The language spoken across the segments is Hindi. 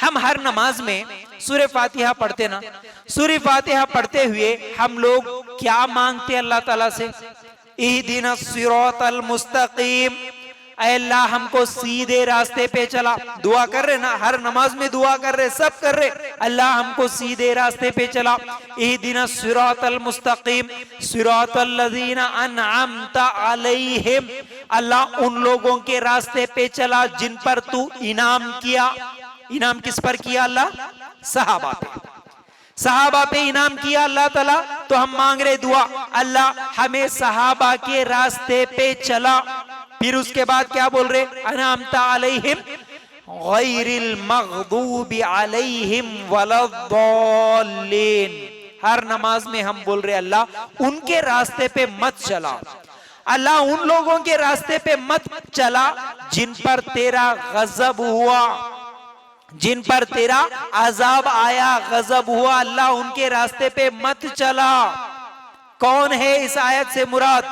हम हर नमाज में सूरह फातिहा पढ़ते ना, सूरह फातिहा पढ़ते हुए हम लोग क्या मांगते अल्लाह ताला से? इहदिना सिरातल मुस्तकीम, ऐ अल्लाह हमको सीधे रास्ते पे चला। दुआ कर रहे ना, हर नमाज में दुआ कर रहे, सब कर रहे, अल्लाह हमको सीधे रास्ते पे चला। इहदिना सिरातल मुस्तकीम सिरातल लज़ीना अनअमता अलैहिम, अल्लाह उन लोगों के रास्ते पे चला जिन पर तू इनाम किया। इनाम किस पर किया अल्लाह? सहाबा पे, सहाबा पे इनाम किया अल्लाह ताला। तो हम मांग रहे दुआ, अल्लाह हमें सहाबा के रास्ते पे चला। फिर उसके बाद क्या बोल रहे? अनअमता अलैहिम गैरिल मग़दूबि अलैहिम वलद्दाल्लीन। हर नमाज में हम बोल रहे अल्लाह उनके रास्ते पे मत चला, अल्लाह उन लोगों के रास्ते पे मत चला जिन पर तेरा गजब हुआ, जिन पर तेरा अजाब आया, गजब हुआ, अल्लाह उनके रास्ते पे मत चला। कौन है इस आयत से मुराद?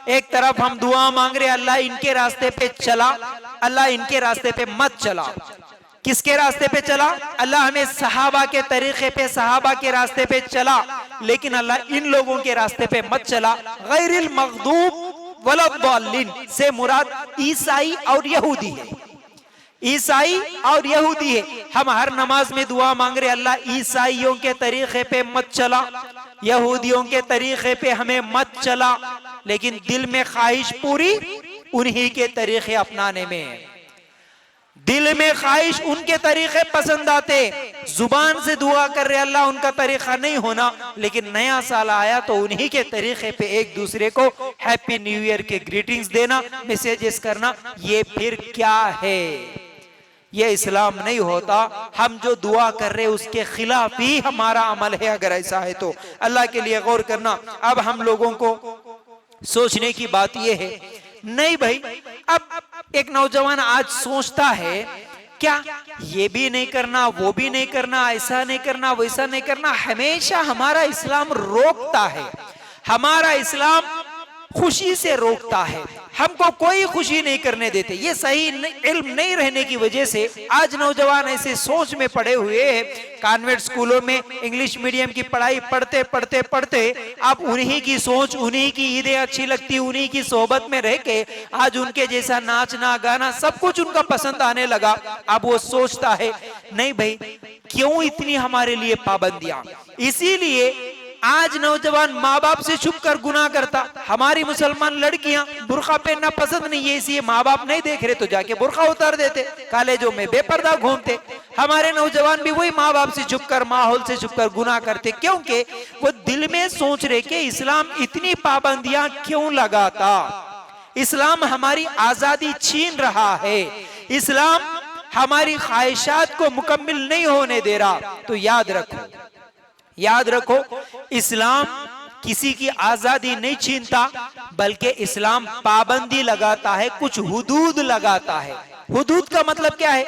एक तरफ हम दुआ मांग रहे अल्लाह इनके रास्ते पे चला, अल्लाह इनके रास्ते पे मत चला। किसके रास्ते पे चला? अल्लाह हमें सहाबा के तरीके पे, सहाबा के रास्ते पे चला, लेकिन अल्लाह इन लोगों के रास्ते पे मत चला। गैरिल मग़दूब वलद्दाल्लीन से मुराद ईसाई और यहूदी है, ईसाई और यहूदी है। हम हर नमाज में दुआ मांग रहे अल्लाह ईसाइयों के तरीके पे मत चला, यहूदियों के तरीके पे हमें मत चला, लेकिन दिल में ख्वाहिश पूरी उन्हीं के तरीके अपनाने में है। दिल में ख्वाहिश उनके तरीके पसंद आते, जुबान से दुआ कर रहे अल्लाह उनका तरीका नहीं होना, लेकिन नया साल आया तो उन्हीं के तरीके पे एक दूसरे को हैप्पी न्यू ईयर के ग्रीटिंग्स देना, मैसेजेस करना, ये फिर क्या है? ये इस्लाम नहीं होता। हम जो दुआ कर रहे उसके खिलाफ ही हमारा अमल है। अगर ऐसा है तो अल्लाह के लिए गौर करना। अब हम लोगों को सोचने की बात यह है, नहीं भाई, अब एक नौजवान आज सोचता है क्या ये भी नहीं करना, वो भी नहीं करना, ऐसा नहीं करना, वैसा नहीं करना। हमेशा हमारा इस्लाम रोकता है, हमारा इस्लाम खुशी से रोकता है, हमको कोई खुशी नहीं करने देते। ये सही इल्म नहीं रहने की वजह से आज नौजवान ऐसे सोच में पड़े हुए हैं। कॉन्वेंट स्कूलों में इंग्लिश मीडियम की पढ़ाई पढ़ते पढ़ते पढ़ते अब उन्हीं की सोच, उन्हीं की ईदें अच्छी लगती, उन्हीं की सोहबत में रह के आज उनके जैसा नाचना गाना सब कुछ उनका पसंद आने लगा। अब वो सोचता है नहीं भाई, क्यों इतनी हमारे लिए पाबंदियां? इसीलिए आज नौजवान माँ बाप से छुप कर गुनाह करता। हमारी मुसलमान लड़कियां बुर्का पहनना पसंद नहीं है, इसलिए माँ बाप नहीं देख रहे तो जाके बुर्का उतार देते, कॉलेजों में बेपर्दा घूमते। हमारे नौजवान भी वही माँ बाप से छुप कर, माहौल से छुप कर गुनाह करते, क्योंकि वो दिल में सोच रहे कि इस्लाम इतनी पाबंदियां क्यों लगाता, इस्लाम हमारी आजादी छीन रहा है, इस्लाम हमारी ख्वाहिशात को मुकम्मिल नहीं होने दे रहा। तो याद रखो, याद रखो, इस्लाम किसी की आजादी नहीं छीनता, बल्कि इस्लाम पाबंदी लगाता है, कुछ हुदूद लगाता है। हुदूद का मतलब क्या है?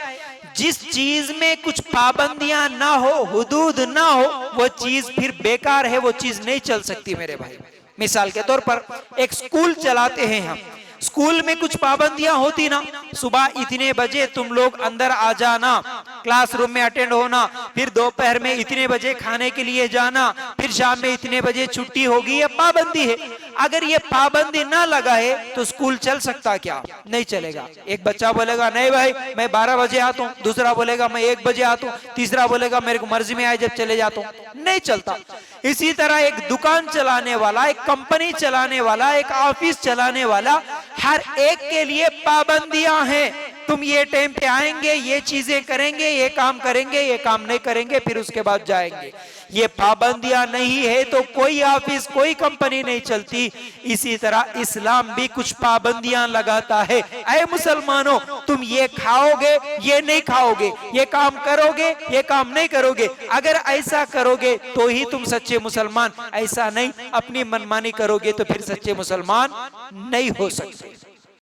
जिस चीज में कुछ पाबंदियां ना हो, हुदूद ना हो, वो चीज फिर बेकार है, वो चीज नहीं चल सकती मेरे भाई। मिसाल के तौर पर एक स्कूल चलाते हैं हम, स्कूल में कुछ पाबंदियां होती ना, सुबह इतने बजे तुम लोग अंदर आ जाना, क्लासरूम में अटेंड होना, फिर दोपहर में इतने बजे खाने के लिए जाना, फिर शाम में इतने बजे छुट्टी होगी, ये पाबंदी है। अगर ये पाबंदी ना लगाए तो स्कूल चल सकता क्या? नहीं चलेगा। एक बच्चा बोलेगा नहीं भाई मैं 12 बजे आता हूँ, दूसरा बोलेगा मैं 1 बजे आता हूँ, तीसरा बोलेगा मेरे को मर्जी में आए जब चले जाता हूँ, नहीं चलता। इसी तरह एक दुकान चलाने वाला, एक कंपनी चलाने वाला, एक ऑफिस चलाने वाला, हर एक के लिए पाबंदियां हैं। तुम ये टाइम पे आएंगे, ये चीजें करेंगे, ये काम करेंगे, ये काम नहीं करेंगे, फिर उसके बाद जाएंगे। ये पाबंदियां नहीं है तो कोई ऑफिस, कोई कंपनी नहीं चलती। इसी तरह इस्लाम भी कुछ पाबंदियां लगाता है। ऐ मुसलमानों, तुम ये खाओगे, ये नहीं खाओगे, ये काम करोगे, ये काम नहीं करोगे। अगर ऐसा करोगे तो ही तुम सच्चे मुसलमान, ऐसा नहीं अपनी मनमानी करोगे तो फिर सच्चे मुसलमान नहीं हो सकते।